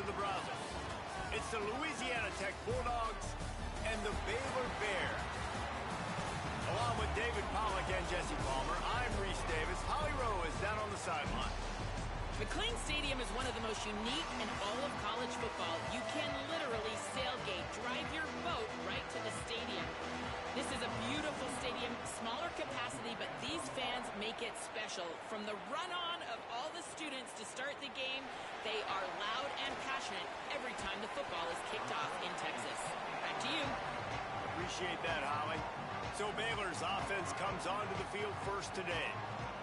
to the Brazos. It's the Louisiana Tech Bulldogs and the Baylor Bears. Along with David Pollack and Jesse Palmer, I'm Reese Davis. Holly Rowe is down on the sideline. McLean Stadium is one of the most unique in all of college football. You can literally sailgate, drive your boat right to the stadium. This is a beautiful stadium, smaller capacity, but these fans make it special. From the run-on of all the students to start the game, they are loud and passionate every time the football is kicked off in Texas. Back to you. Appreciate that, Holly. So Baylor's offense comes onto the field first today.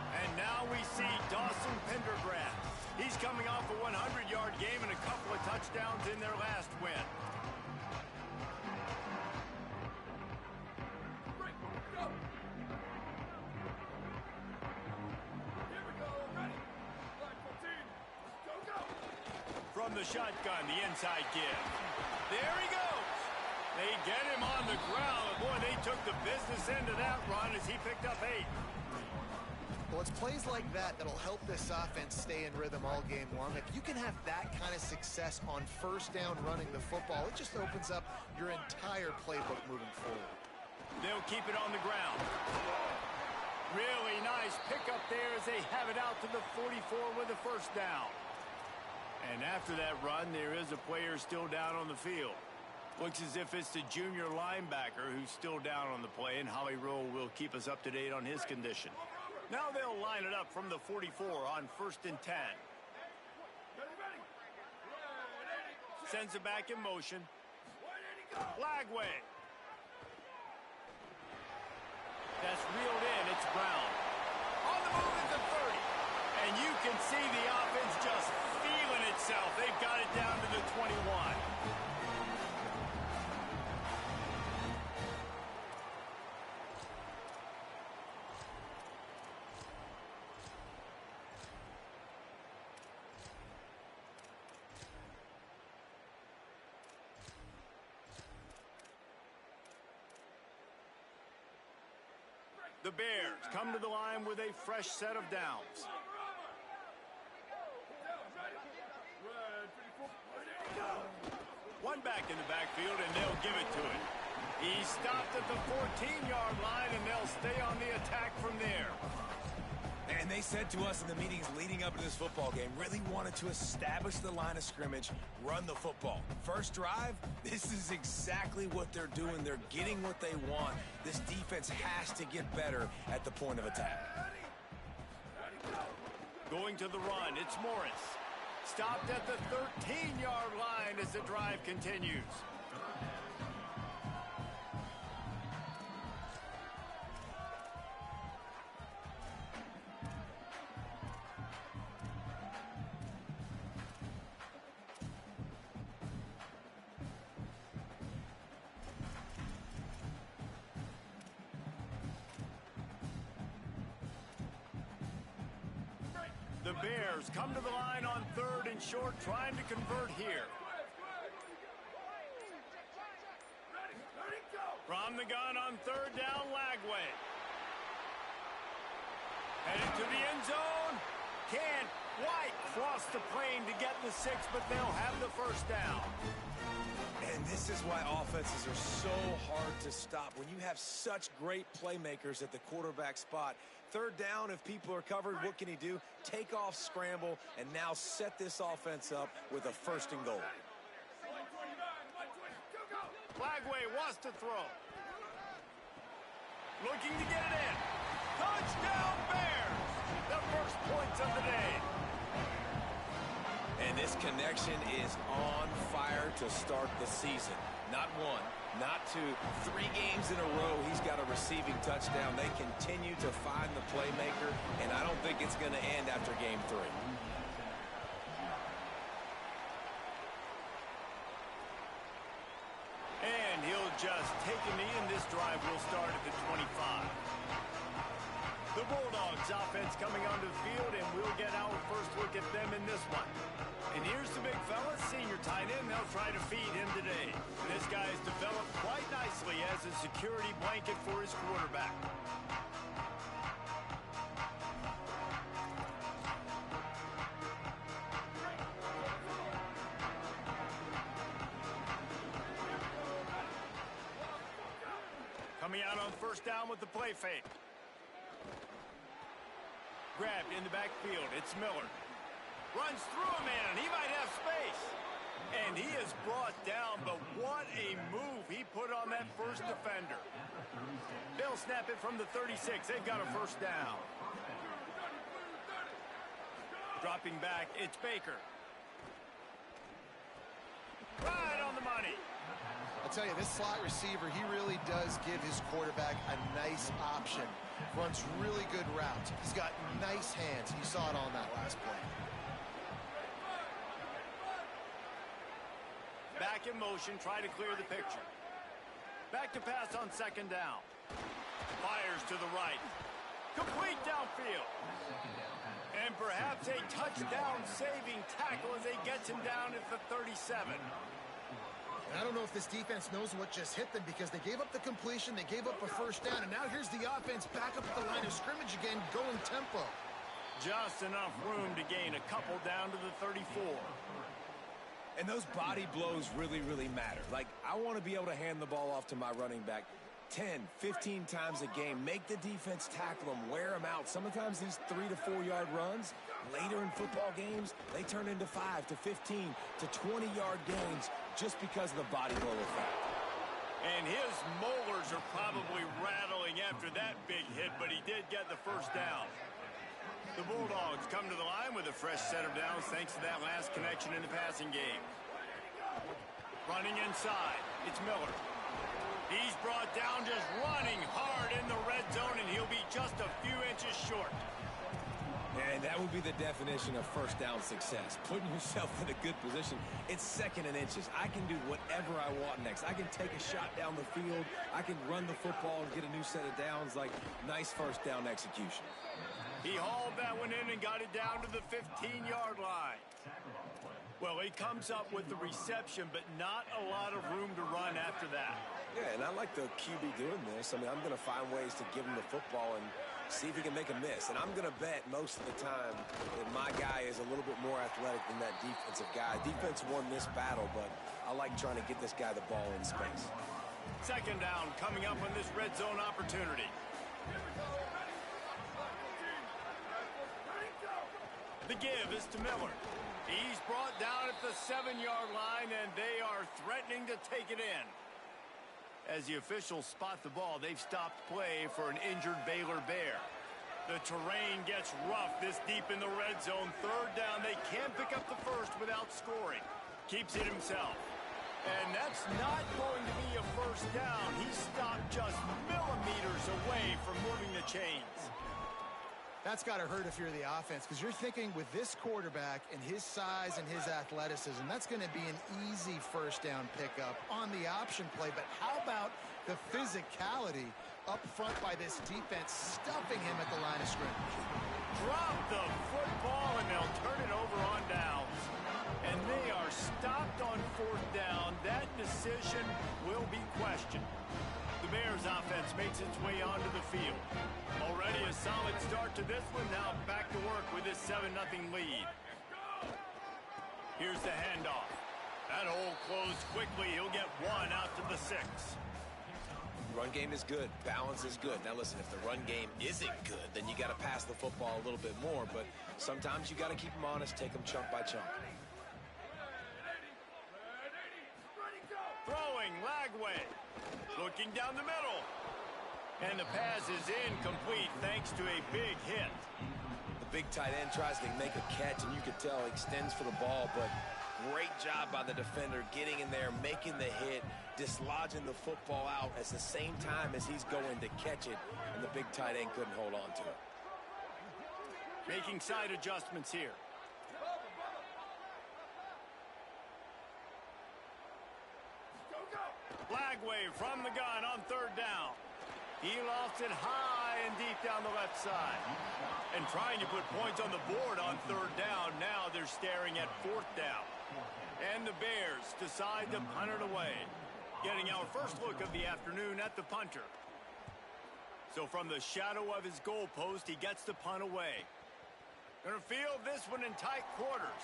And now we see Dawson Pendergrass. He's coming off a 100-yard game and a couple of touchdowns in their last win. From the shotgun, the inside give. There he goes. They get him on the ground. Boy, they took the business end of that run as he picked up 8. Well, it's plays like that that'll help this offense stay in rhythm all game long. If you can have that kind of success on first down running the football, it just opens up your entire playbook moving forward. They'll keep it on the ground. Really nice pickup there as they have it out to the 44 with a first down. And after that run, there is a player still down on the field. Looks as if it's the junior linebacker who's still down on the play, and Holly Rowe will keep us up to date on his condition. Now they'll line it up from the 44 on 1st and 10. Sends it back in motion. Lagway. That's reeled in. It's Brown. On the move at the 30. And you can see the offense just feeling itself. They've got it down to the 21. The Bears come to the line with a fresh set of downs. One back in the backfield, and they'll give it to him. He stopped at the 14-yard line, and they'll stay on the attack from there. And they said to us in the meetings leading up to this football game, really wanted to establish the line of scrimmage, run the football. First drive, this is exactly what they're doing. They're getting what they want. This defense has to get better at the point of attack. Going to the run, it's Morris. Stopped at the 13-yard line as the drive continues. The Bears come to the line on 3rd and short, trying to convert here. From the gun on 3rd down, Lagway. Headed to the end zone. Can't quite cross the plane to get the 6, but they'll have the first down. And this is why offenses are so hard to stop. When you have such great playmakers at the quarterback spot, 3rd down, if people are covered, what can he do? Take off, scramble, and now set this offense up with a 1st and goal. Lagway wants to throw. Looking to get it in. Touchdown Bears! The first points of the day. And this connection is on fire to start the season. Not 1, not 2, 3 games in a row he's got a receiving touchdown. They continue to find the playmaker, and I don't think it's going to end after game 3. And he'll just take a knee, and this drive will start at the 25. The Bulldogs offense coming onto the field, and we'll get our first look at them in this one. And here's the big fella, senior tight end. They'll try to feed him today. This guy has developed quite nicely as a security blanket for his quarterback. Coming out on first down with the play fake. Grabbed in the backfield. It's Miller. Runs through a man. He might have space. And he is brought down, but what a move he put on that first defender. They'll snap it from the 36. They've got a first down. Dropping back, it's Baker. Right on the money. I'll tell you, this slot receiver, he really does give his quarterback a nice option. Runs really good routes. He's got nice hands. You saw it on that last play. Back in motion, try to clear the picture. Back to pass on second down. Fires to the right. Complete downfield. And perhaps a touchdown-saving tackle as he gets him down at the 37. I don't know if this defense knows what just hit them because they gave up the completion, they gave up a first down, and now here's the offense back up at the line of scrimmage again, going tempo. Just enough room to gain a couple down to the 34. And those body blows really, really matter. Like, I want to be able to hand the ball off to my running back 10, 15 times a game. Make the defense tackle them, wear them out. Sometimes these 3 to 4 yard runs, later in football games, they turn into 5 to 15 to 20 yard gains just because of the body blow effect. And his molars are probably rattling after that big hit, but he did get the first down. The Bulldogs come to the line with a fresh set of downs thanks to that last connection in the passing game. Running inside, it's Miller. He's brought down just running hard in the red zone, and he'll be just a few inches short. And that would be the definition of first down success. Putting yourself in a good position. It's second and inches. I can do whatever I want next. I can take a shot down the field. I can run the football and get a new set of downs. Like, nice first down execution. He hauled that one in and got it down to the 15-yard line. Well, he comes up with the reception, but not a lot of room to run after that. Yeah, and I like the QB doing this. I mean, I'm going to find ways to give him the football and see if he can make a miss. And I'm going to bet most of the time that my guy is a little bit more athletic than that defensive guy. Defense won this battle, but I like trying to get this guy the ball in space. Second down coming up on this red zone opportunity. The give is to Miller. He's brought down at the 7-yard line, and they are threatening to take it in. As the officials spot the ball, they've stopped play for an injured Baylor Bear. The terrain gets rough this deep in the red zone. Third down, they can't pick up the first without scoring. Keeps it himself. And that's not going to be a first down. He stopped just millimeters away from moving the chains. That's got to hurt if you're the offense, because you're thinking with this quarterback and his size and his athleticism, that's going to be an easy first down pickup on the option play. But how about the physicality up front by this defense, stuffing him at the line of scrimmage? Drop the football, and they'll turn it over on downs. And they are stopped on fourth down. That decision will be questioned. The Bears offense makes its way onto the field. Already a solid start to this one. Now back to work with this 7-0 lead. Here's the handoff. That hole closed quickly. He'll get one out to the 6. Run game is good. Balance is good. Now listen, if the run game isn't good, then you got to pass the football a little bit more. But sometimes you got to keep them honest, take them chunk by chunk. Throwing, Lagway. Looking down the middle. And the pass is incomplete thanks to a big hit. The big tight end tries to make a catch, and you could tell he extends for the ball, but great job by the defender getting in there, making the hit, dislodging the football out at the same time as he's going to catch it, and the big tight end couldn't hold on to it. Making side adjustments here. Lagway from the gun on third down. He lofts it high and deep down the left side. And trying to put points on the board on third down. Now they're staring at fourth down. And the Bears decide to punt it away. Getting our first look of the afternoon at the punter. So from the shadow of his goalpost, he gets the punt away. Gonna field this one in tight quarters.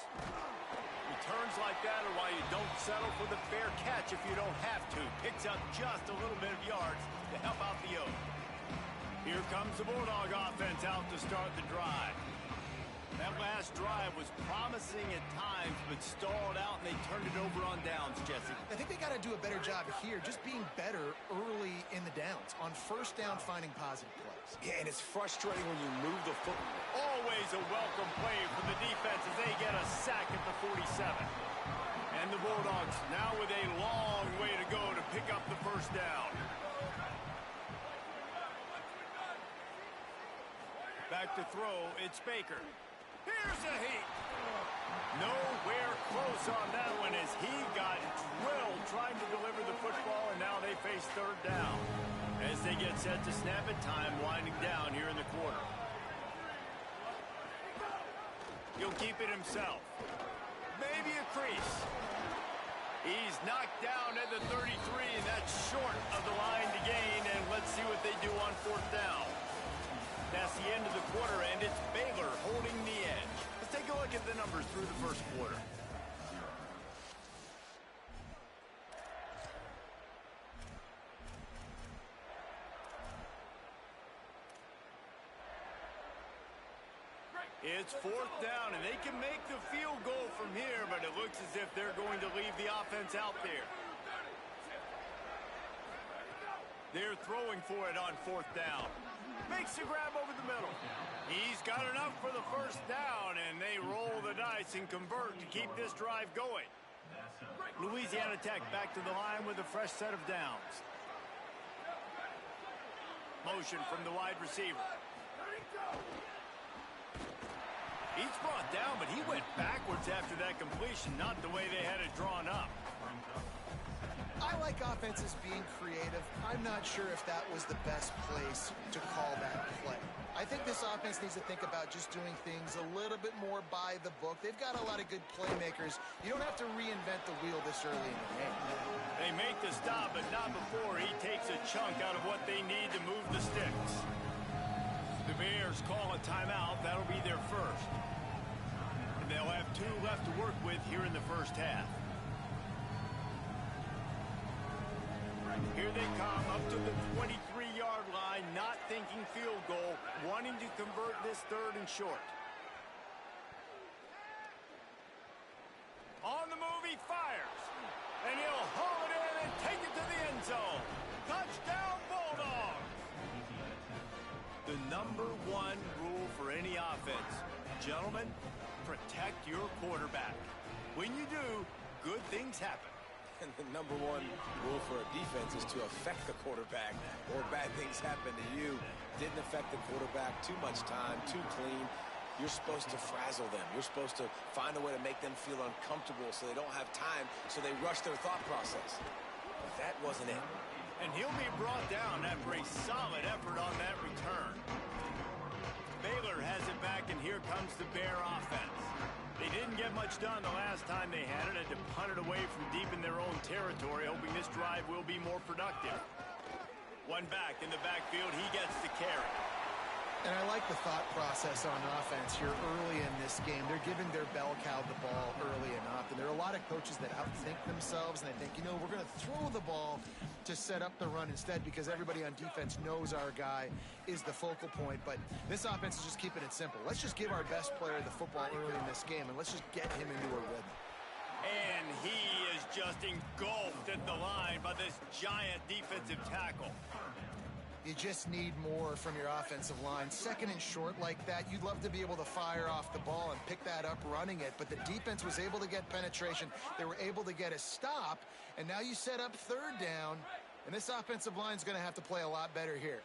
Returns like that are why you don't settle for the fair catch if you don't have to. Picks up just a little bit of yards to help out the Oak. Here comes the Bulldog offense out to start the drive. That last drive was promising at times, but stalled out, and they turned it over on downs, Jesse. I think they got to do a better job here, just being better early in the downs. On first down, finding positive plays. Yeah, and it's frustrating when you move the football. Always a welcome play for the defense as they get a sack at the 47. And the Bulldogs now with a long way to go to pick up the first down. Back to throw, it's Baker. Here's a heat. Nowhere close on that one as he got drilled trying to deliver the football, and now they face third down. As they get set to snap it, time winding down here in the quarter. He'll keep it himself. Maybe a crease. He's knocked down at the 33, and that's short of the line to gain, and let's see what they do on fourth down. That's the end of the quarter, and it's Baylor holding the edge. Let's take a look at the numbers through the first quarter. It's fourth down, and they can make the field goal from here, but it looks as if they're going to leave the offense out there. They're throwing for it on fourth down. Makes the grab over the middle. He's got enough for the first down, and they roll the dice and convert to keep this drive going. Louisiana Tech back to the line with a fresh set of downs. Motion from the wide receiver. He's brought down, but he went backwards after that completion, not the way they had it drawn up. I like offenses being creative. I'm not sure if that was the best place to call that play. I think this offense needs to think about just doing things a little bit more by the book. They've got a lot of good playmakers. You don't have to reinvent the wheel this early in the game. They make the stop, but not before he takes a chunk out of what they need to move the sticks. The Bears call a timeout. That'll be their first. And they'll have 2 left to work with here in the first half. Here they come up to the 23-yard line, not thinking field goal, wanting to convert this third and short. On the move, he fires. And he'll haul it in and take it to the end zone. Touchdown, Bulldogs! The number 1 rule for any offense, gentlemen, protect your quarterback. When you do, good things happen. And the number 1 rule for a defense is to affect the quarterback, or bad things happen to you. Didn't affect the quarterback too much time, too clean. You're supposed to frazzle them. You're supposed to find a way to make them feel uncomfortable so they don't have time, so they rush their thought process. But that wasn't it. And he'll be brought down after a solid effort on that return. Baylor has it back, and here comes the Bear offense. They didn't get much done the last time they had it. Had to punt it away from deep in their own territory, hoping this drive will be more productive. One back in the backfield. He gets the carry. And I like the thought process on offense here early in this game. They're giving their bell cow the ball early enough. And there are a lot of coaches that outthink themselves, and they think, you know, we're going to throw the ball to set up the run instead because everybody on defense knows our guy is the focal point. But this offense is just keeping it simple. Let's just give our best player the football early in this game, and let's just get him into a rhythm. And he is just engulfed at the line by this giant defensive tackle. You just need more from your offensive line. Second and short like that, you'd love to be able to fire off the ball and pick that up running it, but the defense was able to get penetration. They were able to get a stop, and now you set up third down, and this offensive line is going to have to play a lot better here.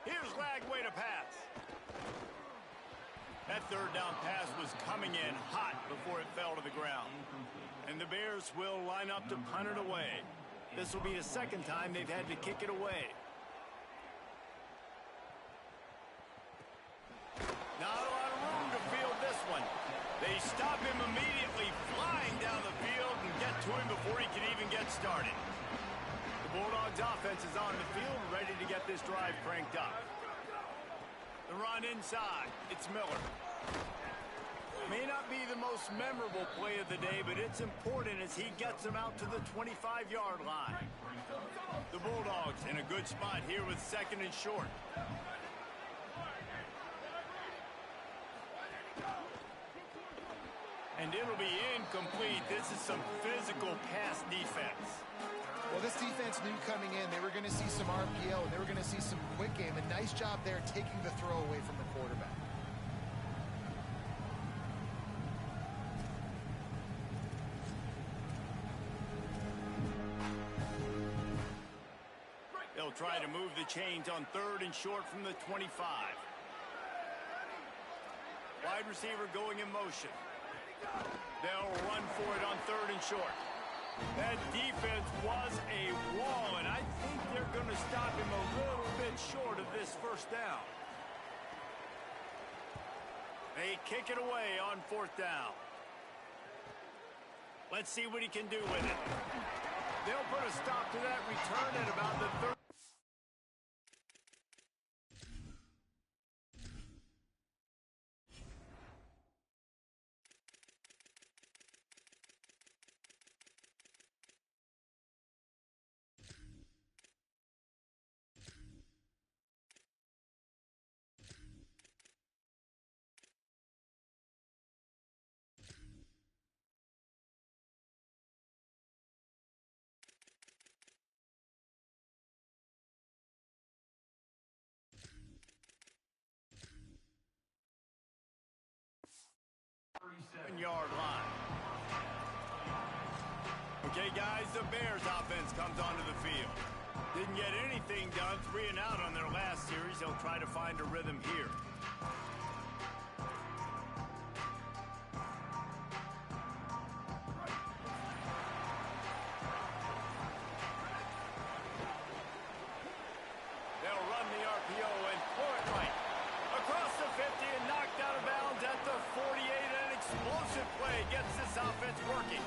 Here's Lagway to pass. That third down pass was coming in hot before it fell to the ground. And the Bears will line up to punt it away. This will be the second time they've had to kick it away. Not a lot of room to field this one. They stop him immediately, flying down the field, and get to him before he can even get started. The Bulldogs offense is on the field, ready to get this drive cranked up. The run inside. It's Miller. May not be the most memorable play of the day, but it's important as he gets them out to the 25-yard line. The Bulldogs in a good spot here with 2nd and short. And it'll be incomplete. This is some physical pass defense. Well, this defense knew coming in they were going to see some RPO and they were going to see some quick game. A nice job there taking the throw away from the quarterback. They'll try to move the chains on 3rd and short from the 25. Wide receiver going in motion. They'll run for it on 3rd and short. That defense was a wall, and I think they're going to stop him a little bit short of this 1st down. They kick it away on 4th down. Let's see what he can do with it. They'll put a stop to that return at about the 3rd. Yard line. Okay, guys, the Bears offense comes onto the field. Didn't get anything done, 3 and out on their last series. They'll try to find a rhythm here. They'll run the RPO and pull it right across the 50 and knocked out of bounds at the 48. Explosive play gets this offense working.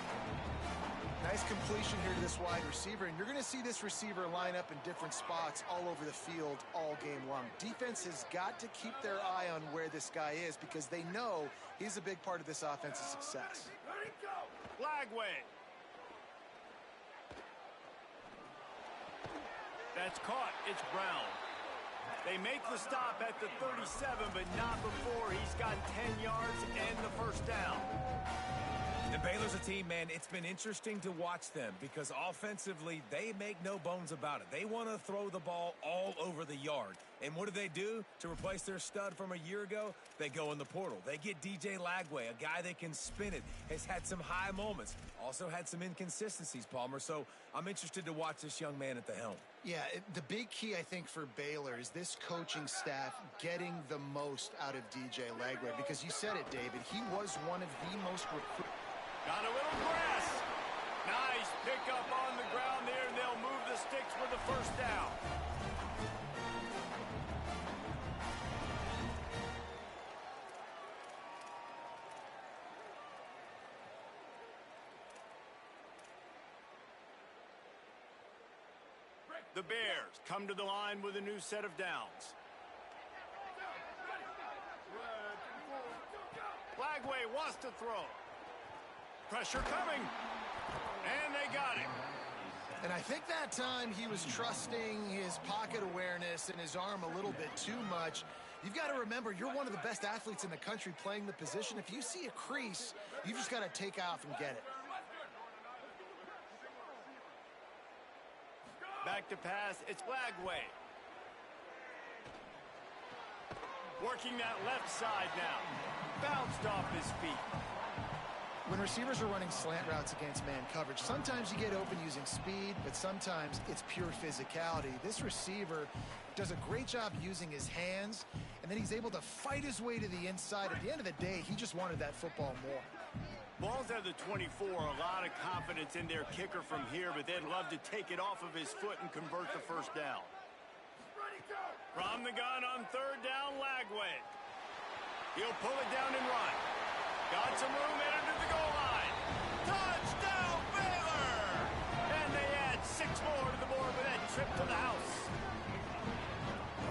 Nice completion here to this wide receiver, and you're going to see this receiver line up in different spots all over the field all game long. Defense has got to keep their eye on where this guy is because they know he's a big part of this offense's success. Lagway. That's caught. It's Brown. They make the stop at the 37, but not before he's got 10 yards and the 1st down. And Baylor's a team, man, it's been interesting to watch them because offensively, they make no bones about it. They want to throw the ball all over the yard. And what do? To replace their stud from a year ago? They go in the portal. They get DJ Lagway, a guy that can spin it, has had some high moments, also had some inconsistencies, Palmer. So I'm interested to watch this young man at the helm. Yeah, the big key, I think, for Baylor is this coaching staff getting the most out of DJ Lagway because you said it, David. He was one of the most recruited. Got a little grass. Nice pickup on the ground there, and they'll move the sticks for the 1st down. The Bears come to the line with a new set of downs. Lagway wants to throw. Pressure coming. And they got him. And I think that time he was trusting his pocket awareness and his arm a little bit too much. You've got to remember, you're one of the best athletes in the country playing the position. If you see a crease, you've just got to take off and get it. Back to pass, it's Lagway. Working that left side now. Bounced off his feet. When receivers are running slant routes against man coverage, sometimes you get open using speed, but sometimes it's pure physicality. This receiver does a great job using his hands, and then he's able to fight his way to the inside. At the end of the day, he just wanted that football more. Ball's at the 24, a lot of confidence in their kicker from here, but they'd love to take it off of his foot and convert the 1st down. From the gun on 3rd down, Lagway. He'll pull it down and run. Got some room, headed to the goal line. Touchdown, Baylor! And they add 6 more to the board with that trip to the house.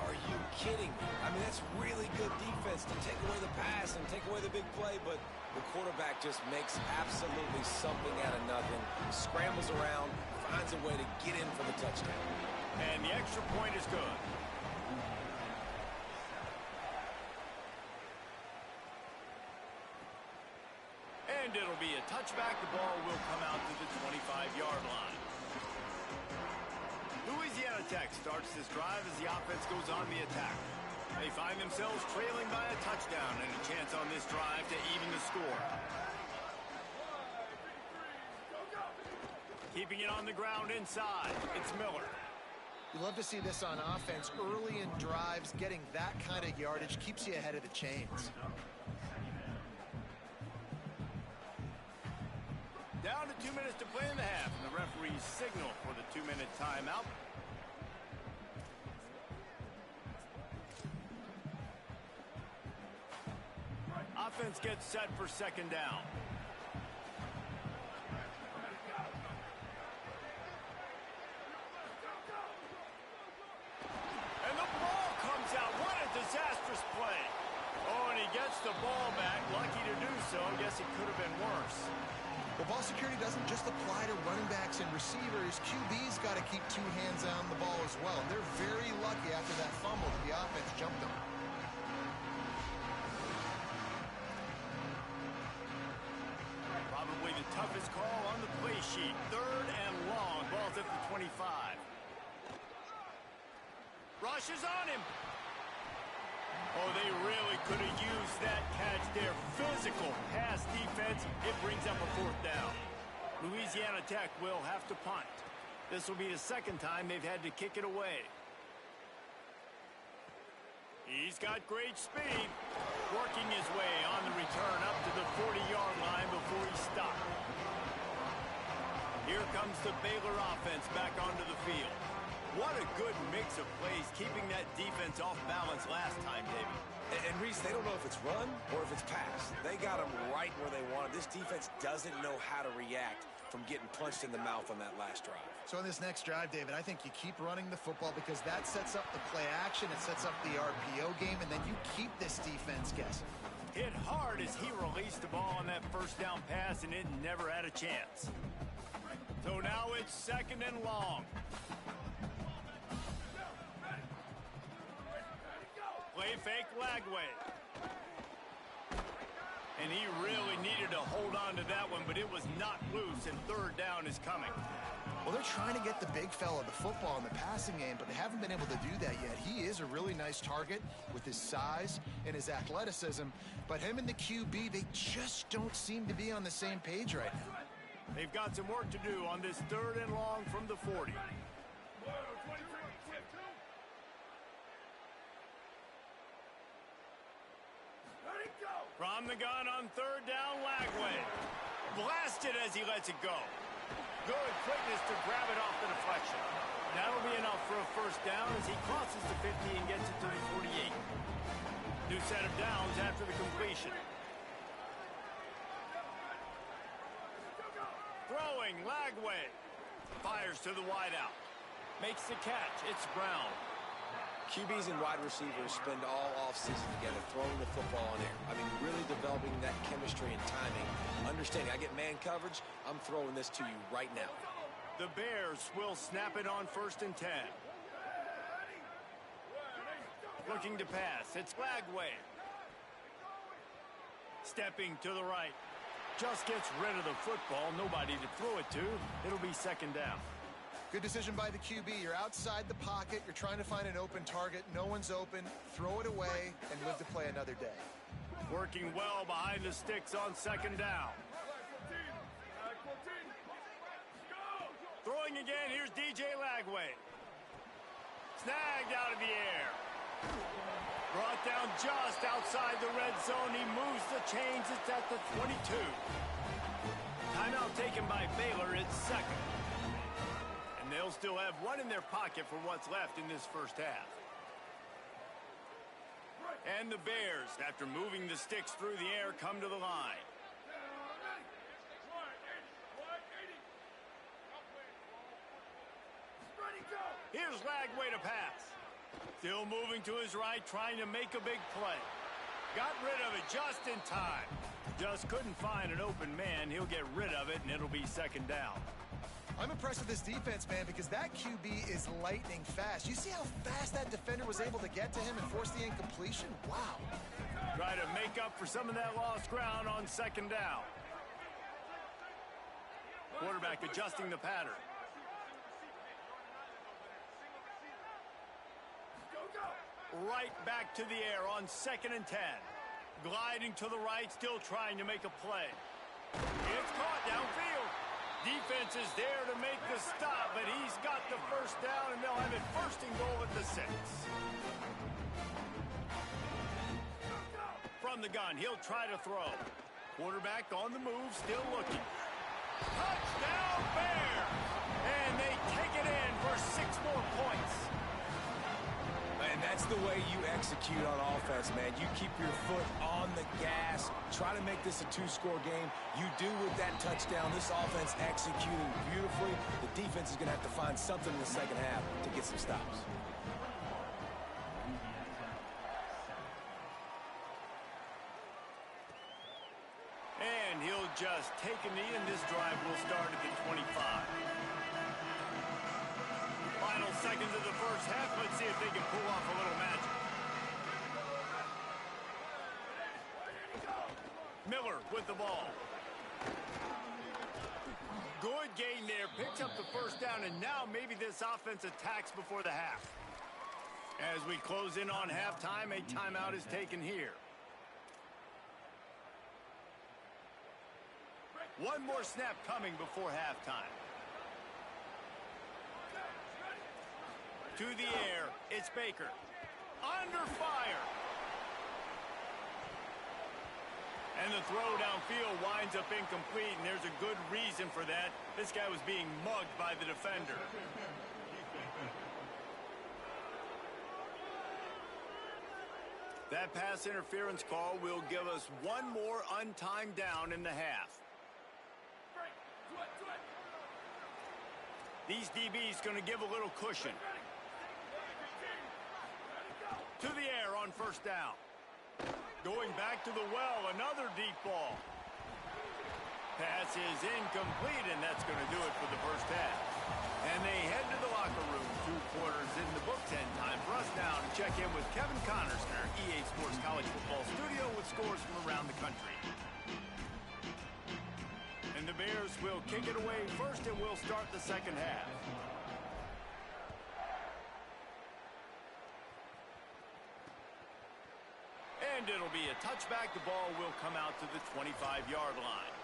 Are you kidding me? I mean, that's really good defense to take away the pass and take away the big play, but the quarterback just makes absolutely something out of nothing, scrambles around, finds a way to get in for the touchdown. And the extra point is good. And it'll be a touchback. The ball will come out to the 25-yard line. Louisiana Tech starts this drive as the offense goes on the attack. They find themselves trailing by a touchdown and a chance on this drive to even the score. Keeping it on the ground inside. It's Miller. You love to see this on offense. Early in drives, getting that kind of yardage keeps you ahead of the chains. Down to 2 minutes to play in the half, and the referees signal for the 2-minute timeout. Offense gets set for second down. And the ball comes out. What a disastrous play. Oh, and he gets the ball back. Lucky to do so. Guess it could have been worse. Well, ball security doesn't just apply to running backs and receivers. QB's got to keep two hands on the ball as well. They're very lucky after that fumble that the offense jumped them. Probably the toughest call on the play sheet. Third and long. Ball's at the 25. Rushes on him. Oh, they really could have used that catch there. Physical pass defense. It brings up a fourth down. Louisiana Tech will have to punt. This will be the second time they've had to kick it away. He's got great speed. Working his way on the return up to the 40-yard line before he stopped. Here comes the Baylor offense back onto the field. What a good mix of plays, keeping that defense off balance last time, David. And Reese, they don't know if it's run or if it's pass. They got them right where they want it. This defense doesn't know how to react from getting punched in the mouth on that last drive. So in this next drive, David, I think you keep running the football because that sets up the play action, it sets up the RPO game, and then you keep this defense guessing. Hit hard as he released the ball on that first down pass, and it never had a chance. So now it's second and long. Play fake Lagway. And he really needed to hold on to that one, but it was not loose, and third down is coming. Well, they're trying to get the big fella the football in the passing game, but they haven't been able to do that yet. He is a really nice target with his size and his athleticism, but him and the QB, they just don't seem to be on the same page right now. They've got some work to do on this third and long from the 40. From the gun on third down, Lagway. Blasted as he lets it go. Good quickness to grab it off the deflection. That'll be enough for a first down as he crosses the 50 and gets it to the 48. New set of downs after the completion. Throwing, Lagway. Fires to the wideout. Makes the catch. It's Brown. QBs and wide receivers spend all offseason together throwing the football in air. I mean, really developing that chemistry and timing. Understanding, I get man coverage, I'm throwing this to you right now. The Bears will snap it on first and 10. Looking to pass. It's Lagway. Stepping to the right. Just gets rid of the football. Nobody to throw it to. It'll be second down. Good decision by the QB. You're outside the pocket. You're trying to find an open target. No one's open. Throw it away and live to play another day. Working well behind the sticks on second down. Throwing again. Here's DJ Lagway. Snagged out of the air. Brought down just outside the red zone. He moves the chains. It's at the 22. Timeout taken by Baylor. It's second. And they'll still have one in their pocket for what's left in this first half. And the Bears, after moving the sticks through the air, come to the line. Here's Lagway to pass. Still moving to his right, trying to make a big play. Got rid of it just in time. Just couldn't find an open man. He'll get rid of it, and it'll be second down. I'm impressed with this defense, man, because that QB is lightning fast. You see how fast that defender was able to get to him and force the incompletion? Wow. Try to make up for some of that lost ground on second down. Quarterback adjusting the pattern. Right back to the air on 2nd and 10. Gliding to the right, still trying to make a play. It's caught downfield. Defense is there to make the stop, but he's got the first down, and they'll have it 1st and goal at the 6. From the gun, he'll try to throw. Quarterback on the move, still looking. Touchdown Bears! And they take it in for 6 more points. And that's the way you execute on offense, man. You keep your foot on the gas. Try to make this a 2-score game. You do with that touchdown. This offense executing beautifully. The defense is going to have to find something in the second half to get some stops. And he'll just take a knee, and this drive will start at the 25. Final seconds of the first half. Let's see if they can pull off a little magic. Miller with the ball. Good gain there. Picks up the first down, and now maybe this offense attacks before the half. As we close in on halftime, a timeout is taken here. One more snap coming before halftime. To the air, it's Baker. Under fire. And the throw downfield winds up incomplete, and there's a good reason for that. This guy was being mugged by the defender. That pass interference call will give us one more untimed down in the half. These DBs going to give a little cushion. To the air on 1st down. Going back to the well, another deep ball. Pass is incomplete, and that's going to do it for the first half. And they head to the locker room. 2 quarters in the books, and time for us now to check in with Kevin Connors in our EA Sports College Football studio with scores from around the country. And the Bears will kick it away first, and we'll start the second half. And it'll be a touchback. The ball will come out to the 25-yard line.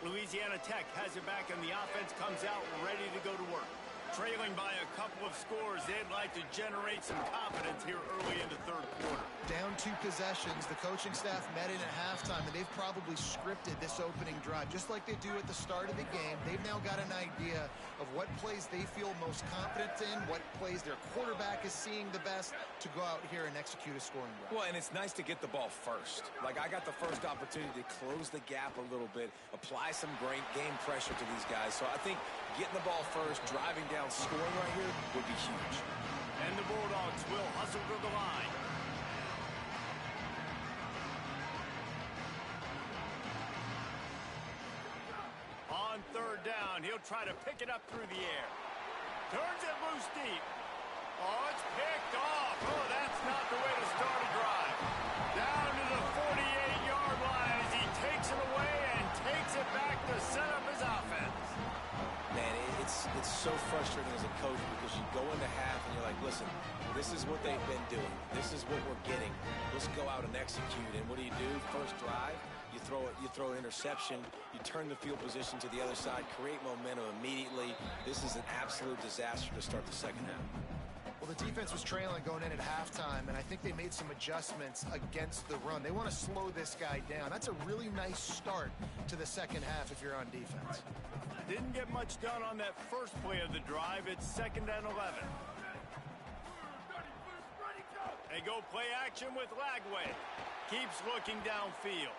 Louisiana Tech has it back, and the offense comes out ready to go to work. Trailing by a couple of scores, they'd like to generate some confidence here early in the 3rd quarter. Down 2 possessions, the coaching staff met in at halftime, and they've probably scripted this opening drive. Just like they do at the start of the game, they've now got an idea of what plays they feel most confident in, what plays their quarterback is seeing the best to go out here and execute a scoring drive. Well, and it's nice to get the ball first. Like, I got the first opportunity to close the gap a little bit, apply some great game pressure to these guys. So I think getting the ball first, driving down, scoring right here would be huge. And the Bulldogs will hustle to the line. On 3rd down, he'll try to pick it up through the air. Turns it loose deep. Oh, it's picked off. Oh, that's not the way to start a drive. Down to the 48-yard line as he takes it away and takes it back to set up his offense. Man, it's so frustrating as a coach because you go into half and you're like, listen, this is what they've been doing. This is what we're getting. Let's go out and execute. And what do? First drive, you throw an interception, you turn the field position to the other side, create momentum immediately. This is an absolute disaster to start the second half. Well, the defense was trailing going in at halftime, and I think they made some adjustments against the run. They want to slow this guy down. That's a really nice start to the second half if you're on defense. Didn't get much done on that first play of the drive. It's 2nd and 11. They go play action with Lagway. Keeps looking downfield.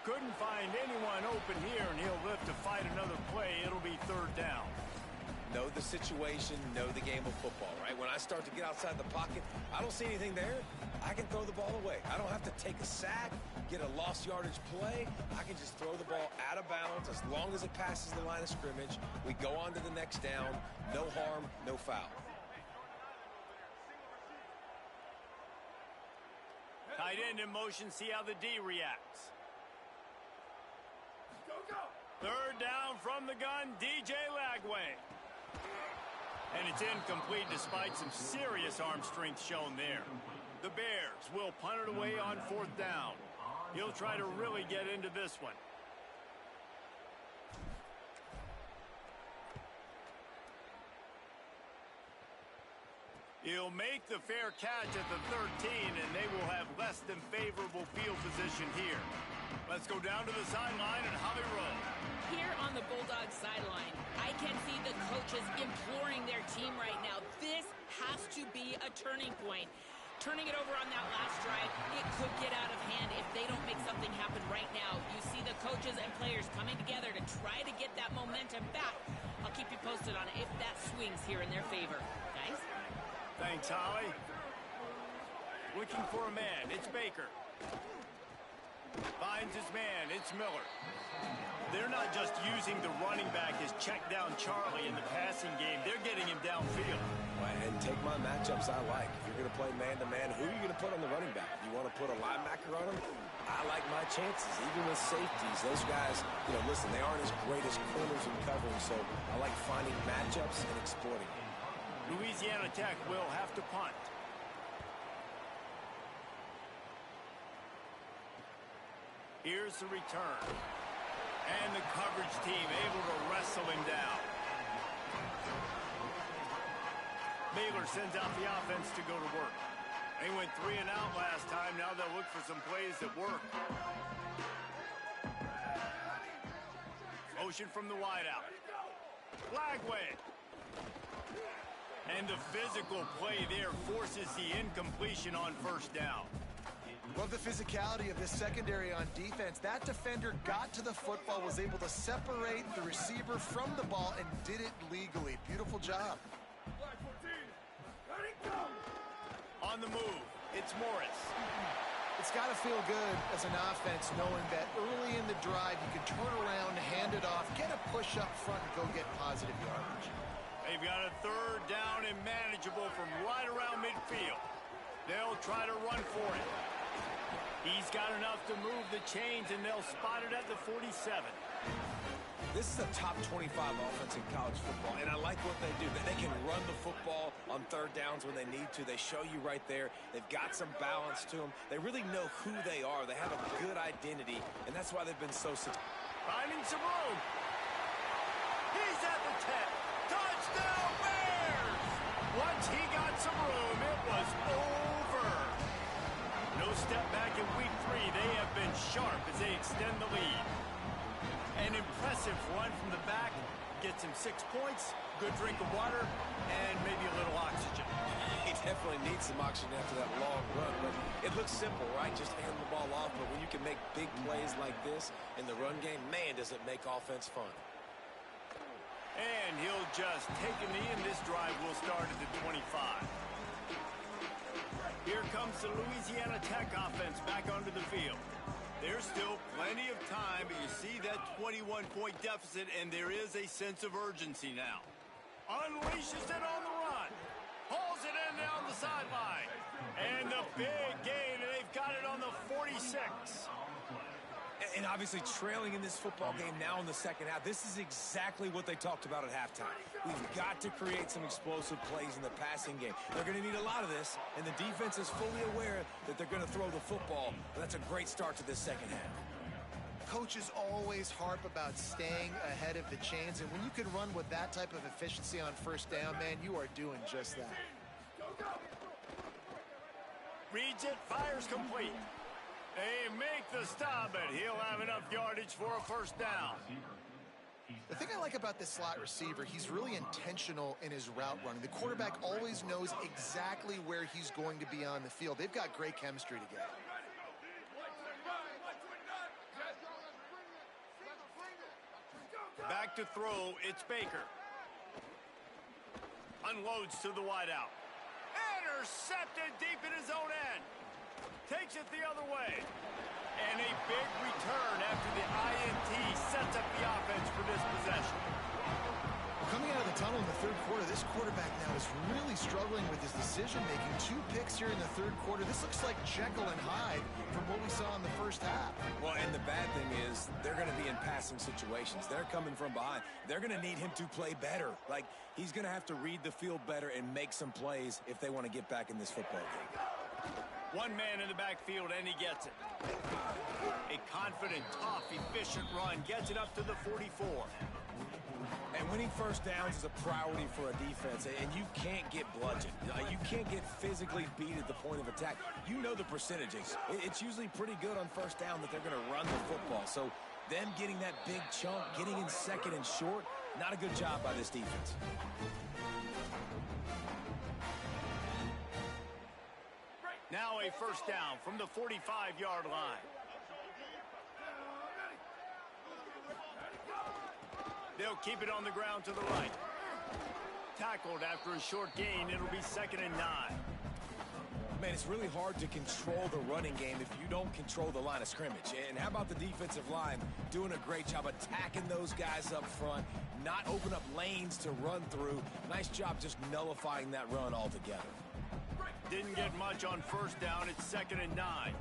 Couldn't find anyone open here, and he'll live to fight another play. It'll be 3rd down. know the situation, know the game of football, right? When I start to get outside the pocket, I don't see anything there, I can throw the ball away. I don't have to take a sack, get a lost yardage play. I can just throw the ball out of bounds as long as it passes the line of scrimmage. We go on to the next down. No harm, no foul. Tight end in motion, see how the D reacts. Third down from the gun, DJ Lagway. And it's incomplete despite some serious arm strength shown there. The Bears will punt it away on fourth down. He'll try to really get into this one. He'll make the fair catch at the 13, and they will have less than favorable field position here. Let's go down to the sideline and Howie Rowe. Here on the Bulldogs sideline, I can see the coaches imploring their team right now. This has to be a turning point. Turning it over on that last drive, it could get out of hand if they don't make something happen right now. You see the coaches and players coming together to try to get that momentum back. I'll keep you posted on it if that swings here in their favor. Guys? Thanks, Holly. Looking for a man. It's Baker. Finds his man. It's Miller. They're not just using the running back as check down Charlie in the passing game. They're getting him downfield. And take my matchups I like. If you're going to play man-to-man, who are you going to put on the running back? You want to put a linebacker on him? I like my chances, even with safeties. Those guys, listen, they aren't as great as corners in covering, so I like finding matchups and exploiting them. Louisiana Tech will have to punt. Here's the return. And the coverage team able to wrestle him down. Baylor sends out the offense to go to work. They went 3 and out last time. Now they'll look for some plays that work. Motion from the wideout. Lagway. And the physical play there forces the incompletion on first down. Love the physicality of this secondary on defense. That defender got to the football, was able to separate the receiver from the ball, and did it legally. Beautiful job. On the move, it's Morris. It's got to feel good as an offense knowing that early in the drive you can turn around, hand it off, get a push up front, and go get positive yardage. They've got a third down and manageable from right around midfield. They'll try to run for it. He's got enough to move the chains, and they'll spot it at the 47. This is a top 25 offense in college football, and I like what they do. They can run the football on third downs when they need to. They show you right there. They've got some balance to them. They really know who they are. They have a good identity, and that's why they've been so successful. Finding some room. He's at the 10. Touchdown, Bears! Once he got some room, it was over. No step back in week 3. They have been sharp as they extend the lead. An impressive run from the back. Gets him 6 points, good drink of water, and maybe a little oxygen. He definitely needs some oxygen after that long run, but it looks simple, right? Just hand the ball off, but when you can make big plays like this in the run game, man, does it make offense fun. And he'll just take a knee, and this drive will start at the 25. Here comes the Louisiana Tech offense back onto the field. There's still plenty of time, but you see that 21-point deficit, and there is a sense of urgency now. Unleashes it on the run. Hauls it in down the sideline. And the big gain, and they've got it on the 46. And obviously trailing in this football game now in the second half, this is exactly what they talked about at halftime. We've got to create some explosive plays in the passing game. They're going to need a lot of this, and the defense is fully aware that they're going to throw the football. But that's a great start to this second half. Coaches always harp about staying ahead of the chains, and when you can run with that type of efficiency on first down, man, you are doing just that. Reads it, fires complete. They make the stop, and he'll have enough yardage for a first down. The thing I like about this slot receiver, he's really intentional in his route running. The quarterback always knows exactly where he's going to be on the field. They've got great chemistry together. Back to throw, it's Baker. Unloads to the wideout. Intercepted deep in his own end. Takes it the other way. And a big return after the INT sets up the offense for this possession. Coming out of the tunnel in the third quarter, this quarterback now is really struggling with his decision-making. 2 picks here in the third quarter. This looks like Jekyll and Hyde from what we saw in the first half. Well, and the bad thing is they're going to be in passing situations. They're coming from behind. They're going to need him to play better. Like, he's going to have to read the field better and make some plays if they want to get back in this football game. One man in the backfield, and he gets it. A confident, tough, efficient run gets it up to the 44. And winning first downs is a priority for a defense, and you can't get bludgeoned. You can't get physically beat at the point of attack. You know the percentages. It's usually pretty good on first down that they're going to run the football. So them getting that big chunk, getting in second and short, not a good job by this defense. Now a first down from the 45-yard line. They'll keep it on the ground to the right. Tackled after a short gain. It'll be 2nd and 9. Man, it's really hard to control the running game if you don't control the line of scrimmage. And how about the defensive line doing a great job attacking those guys up front, not open up lanes to run through. Nice job just nullifying that run altogether. Didn't get much on first down. It's 2nd and 9.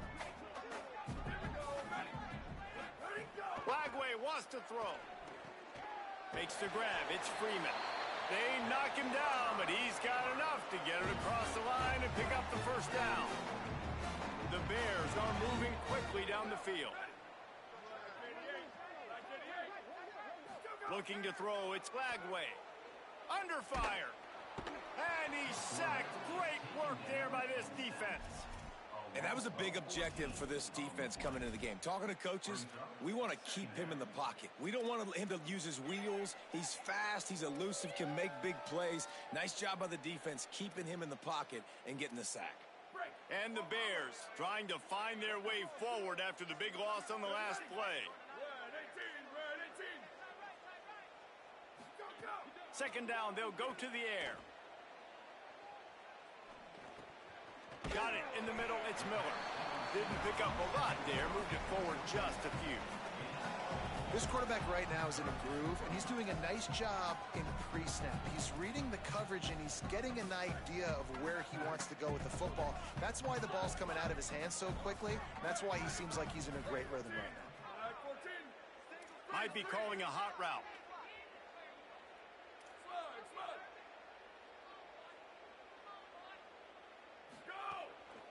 Lagway wants to throw. Makes the grab. It's Freeman. They knock him down, but he's got enough to get it across the line and pick up the first down. The Bears are moving quickly down the field. Looking to throw. It's Lagway. Under fire. And he's sacked. Great work there by this defense. And that was a big objective for this defense coming into the game. Talking to coaches, we want to keep him in the pocket. We don't want him to use his wheels. He's fast, he's elusive, can make big plays. Nice job by the defense keeping him in the pocket and getting the sack. And the Bears trying to find their way forward after the big loss on the last play. 2nd down, they'll go to the air. Got it in the middle, it's Miller. Didn't pick up a lot there, moved it forward just a few. This quarterback right now is in a groove, and he's doing a nice job in pre-snap. He's reading the coverage, and he's getting an idea of where he wants to go with the football. That's why the ball's coming out of his hands so quickly. That's why he seems like he's in a great rhythm right now. Might be calling a hot route.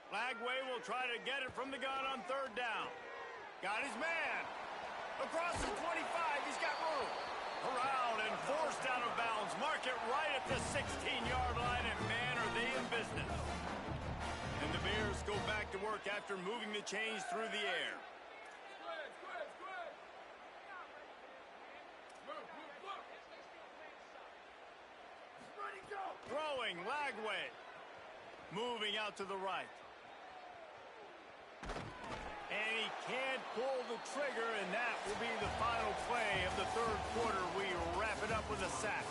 Lagway will try to get it from the gun on 3rd down. Got his man. Across the 25, he's got room. Around and forced out of bounds. Mark it right at the 16-yard line, and man, are they in business. And the Bears go back to work after moving the chains through the air. Throwing, Lagway. Moving out to the right. And he can't pull the trigger, and that will be the final play of the 3rd quarter. We wrap it up with a sack.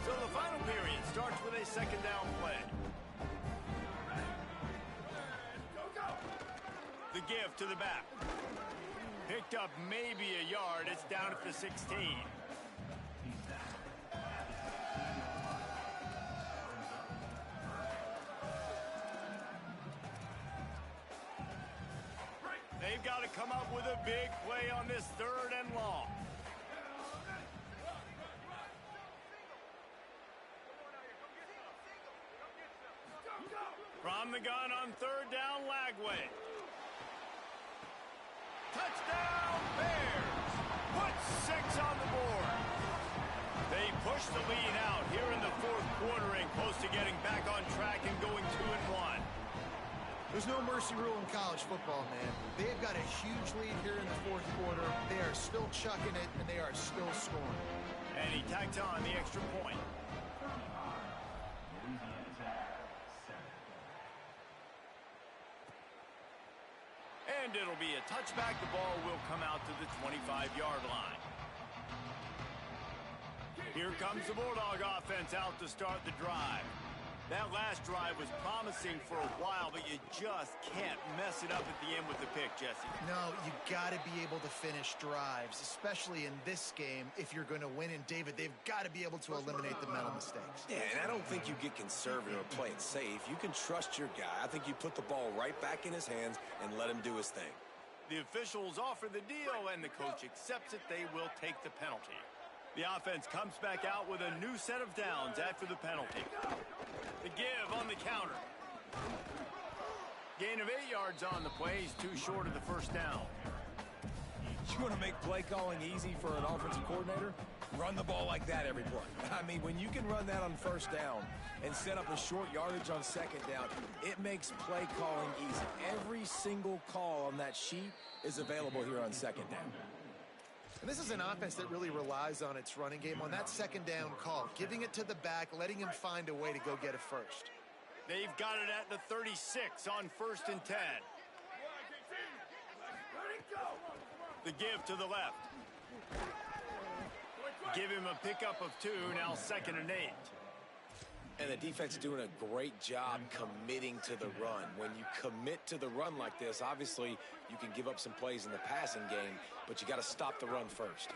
So the final period starts with a 2nd down play. The give to the back. Picked up maybe a yard. It's down at the 16. They've got to come up with a big play on this 3rd and long. From the gun on 3rd down, Lagway. Touchdown, Bears! Put 6 on the board. They push the lead out here in the 4th quarter and close to getting back on track and going 2-1. There's no mercy rule in college football, man. They've got a huge lead here in the 4th quarter. They are still chucking it, and they are still scoring. And he tacked on the extra point. and it'll be a touchback. The ball will come out to the 25-yard line. Here comes the Bulldog offense out to start the drive. That last drive was promising for a while, but you just can't mess it up at the end with the pick, Jesse. No, you got to be able to finish drives, especially in this game. If you're going to win, and David, they've got to be able to eliminate the mental mistakes. Yeah, and I don't think you get conservative or play it safe. You can trust your guy. I think you put the ball right back in his hands and let him do his thing. The officials offer the deal, and the coach accepts it. They will take the penalty. The offense comes back out with a new set of downs after the penalty. The give on the counter. Gain of 8 yards on the play. He's too short of the first down. You want to make play calling easy for an offensive coordinator? Run the ball like that every play. I mean, when you can run that on first down and set up a short yardage on second down, it makes play calling easy. Every single call on that sheet is available here on second down. And this is an offense that really relies on its running game on that second down call, giving it to the back, letting him find a way to go get a first. They've got it at the 36 on 1st and 10. The give to the left. Give him a pickup of 2, now 2nd and 8. And the defense is doing a great job committing to the run. When you commit to the run like this, obviously you can give up some plays in the passing game, but you got to stop the run first.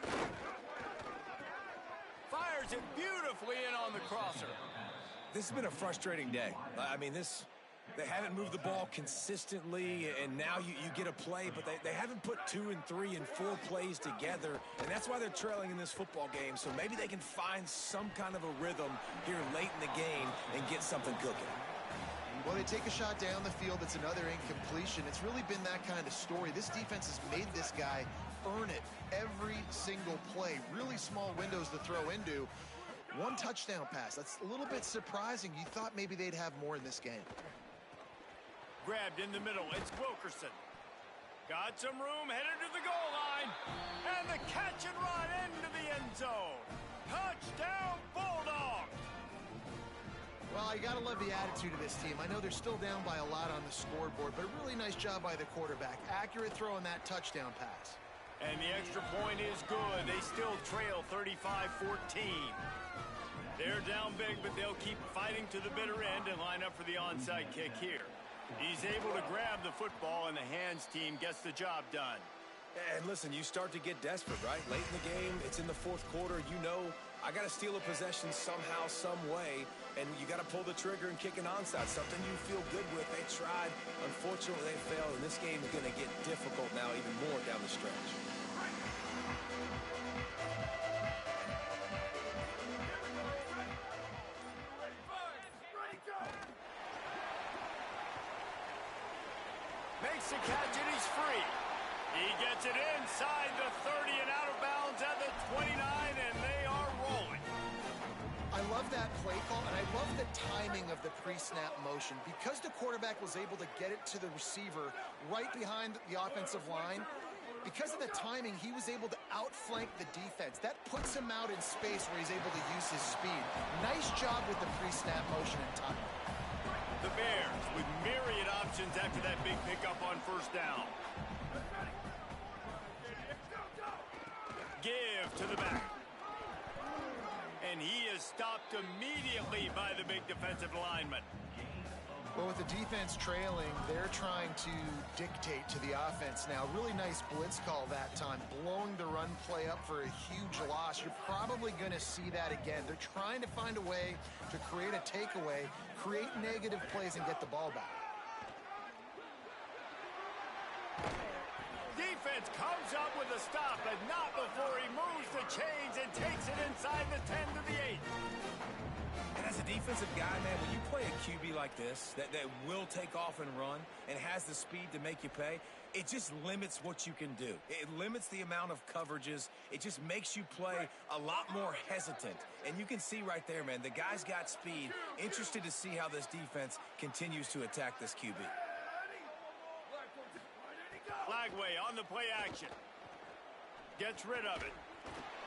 Fires it beautifully in on the crosser. This has been a frustrating day. I mean, they haven't moved the ball consistently, and now you get a play, but they haven't put 2 and 3 and 4 plays together, and that's why they're trailing in this football game. So maybe they can find some kind of a rhythm here late in the game and get something cooking. Well, they take a shot down the field. It's another incompletion. It's really been that kind of story. This defense has made this guy earn it every single play. Really small windows to throw into. 1 touchdown pass. That's a little bit surprising. You thought maybe they'd have more in this game. Grabbed in the middle. It's Wilkerson. Got some room, headed to the goal line. And the catch and run into the end zone. Touchdown, Bulldog! Well, you got to love the attitude of this team. I know they're still down by a lot on the scoreboard, but a really nice job by the quarterback. Accurate throw on that touchdown pass. And the extra point is good. They still trail 35-14. They're down big, but they'll keep fighting to the bitter end and line up for the onside kick here. He's able to grab the football, and the hands team gets the job done. And listen, you start to get desperate, right? Late in the game, it's in the 4th quarter. You know, I got to steal a possession somehow, some way, and you got to pull the trigger and kick an onside, something you feel good with. They tried. Unfortunately, they failed, and this game is going to get difficult now even more down the stretch. Makes the catch, and he's free. He gets it inside the 30 and out of bounds at the 29, and they are rolling. I love that play call, and I love the timing of the pre-snap motion. Because the quarterback was able to get it to the receiver right behind the offensive line, because of the timing, he was able to outflank the defense. That puts him out in space where he's able to use his speed. Nice job with the pre-snap motion and timing. The Bears with myriad options after that big pickup on 1st down. Give to the back. And he is stopped immediately by the big defensive lineman. Well, with the defense trailing, they're trying to dictate to the offense now. Really nice blitz call that time, blowing the run play up for a huge loss. You're probably going to see that again. They're trying to find a way to create a takeaway, create negative plays, and get the ball back. Defense comes up with a stop, but not before he moves the chains and takes it inside the 10 to the 8. And as a defensive guy, man, when you play a QB like this that will take off and run and has the speed to make you pay, it just limits what you can do. It limits the amount of coverages. It just makes you play a lot more hesitant. And you can see right there, man, the guy's got speed. Interested to see how this defense continues to attack this QB. Flagway on the play action. Gets rid of it.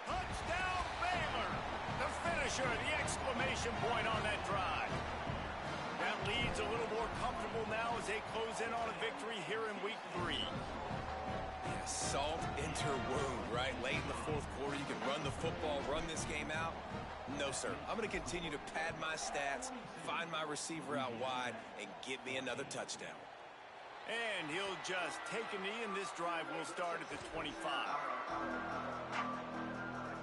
Touchdown, Baylor! The finisher, the exclamation point on that drive. That lead's a little more comfortable now as they close in on a victory here in week 3. Yeah, salt into wound, right? Late in the fourth quarter, you can run the football, run this game out. No, sir. I'm going to continue to pad my stats, find my receiver out wide, and get me another touchdown. And he'll just take a knee, and this drive will start at the 25.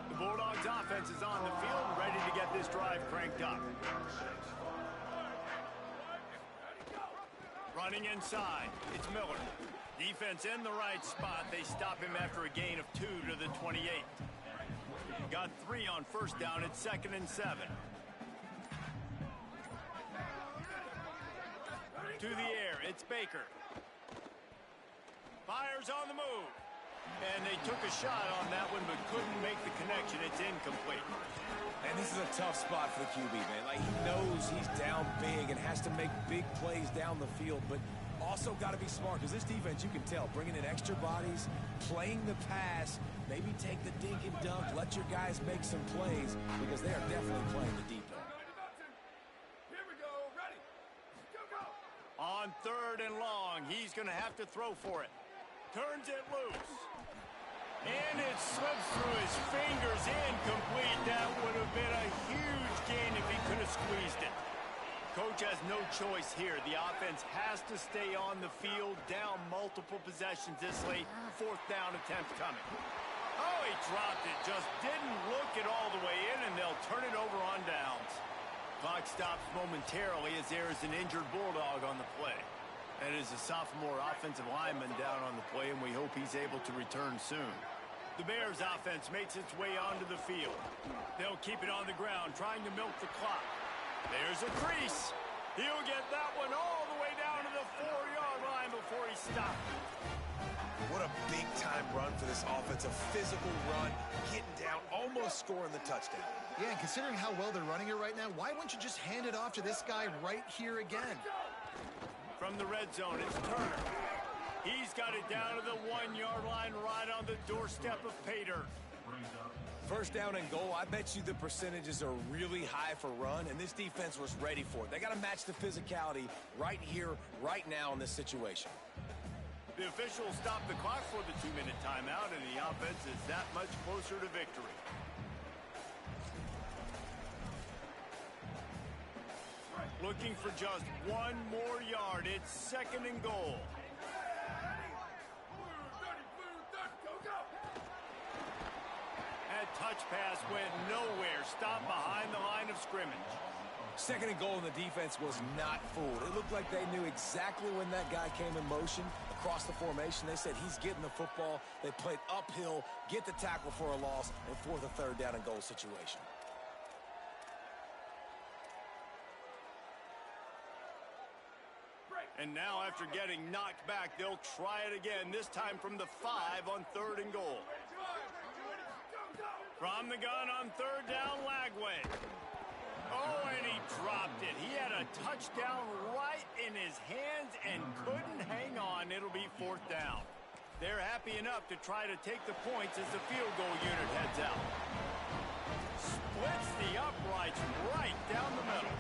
The Bulldogs offense is on the field, ready to get this drive cranked up. Running inside, it's Miller. Defense in the right spot. They stop him after a gain of 2 to the 28. Got 3 on first down. It's 2nd and 7. To the air, it's Baker. Fires on the move. And they took a shot on that one, but couldn't make the connection. It's incomplete. And this is a tough spot for the QB, man. Like, he knows he's down big and has to make big plays down the field, but also got to be smart, because this defense, you can tell, bringing in extra bodies, playing the pass, maybe take the dink and dunk, let your guys make some plays, because they are definitely playing the deep end. Here we go, ready, go. On 3rd and long, he's going to have to throw for it. Turns it loose. And it slips through his fingers, incomplete. That would have been a huge gain if he could have squeezed it. Coach has no choice here. The offense has to stay on the field, down multiple possessions this late. 4th down attempt coming. Oh, he dropped it. Just didn't look it all the way in, and they'll turn it over on downs. Clock stops momentarily as there is an injured Bulldog on the play. That is a sophomore offensive lineman down on the play, and we hope he's able to return soon. The Bears offense makes its way onto the field. They'll keep it on the ground, trying to milk the clock. There's a crease. He'll get that one all the way down to the 4-yard line before he stopped. What a big-time run for this offense. A physical run, getting down, almost scoring the touchdown. Yeah, and considering how well they're running it right now, why wouldn't you just hand it off to this guy right here again? From the red zone, it's Turner. He's got it down to the 1-yard line right on the doorstep of Pater. First down and goal, I bet you the percentages are really high for run, and this defense was ready for it. They got to match the physicality right here, right now in this situation. The officials stopped the clock for the 2-minute timeout, and the offense is that much closer to victory. Looking for just 1 more yard. It's 2nd and goal. That touch pass went nowhere. Stopped behind the line of scrimmage. 2nd and goal, and the defense was not fooled. It looked like they knew exactly when that guy came in motion across the formation. They said he's getting the football. They played uphill, get the tackle for a loss, and for the 3rd down and goal situation. And now, after getting knocked back, they'll try it again, this time from the 5 on 3rd and goal. From the gun on 3rd down, Lagway. Oh, and he dropped it. He had a touchdown right in his hands and couldn't hang on. It'll be 4th down. They're happy enough to try to take the points as the field goal unit heads out. Splits the uprights right down the middle.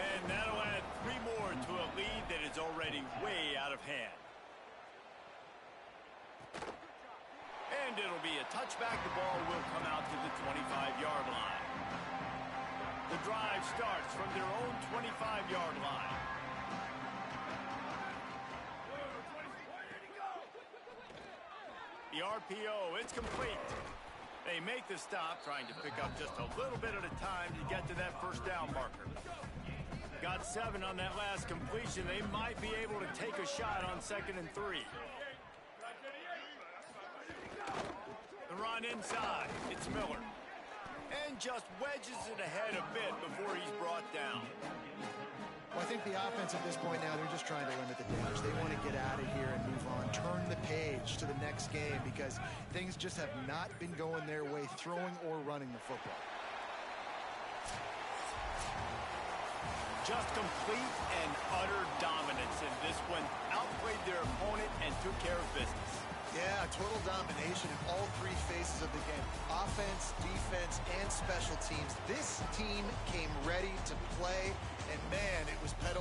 And that'll add 3 more to a lead that is already way out of hand. And it'll be a touchback. The ball will come out to the 25-yard line. The drive starts from their own 25-yard line. The RPO, it's complete. They make the stop, trying to pick up just a little bit at a time to get to that 1st down marker. Got 7 on that last completion. They might be able to take a shot on 2nd and 3. The run inside. It's Miller. And just wedges it ahead a bit before he's brought down. Well, I think the offense at this point now, they're just trying to limit the damage. They want to get out of here and move on, turn the page to the next game, because things just have not been going their way, throwing or running the football. Just complete and utter dominance in this one. Outplayed their opponent and took care of business. Yeah, total domination in all 3 phases of the game. Offense, defense, and special teams. This team came ready to play, and man, it was pedal to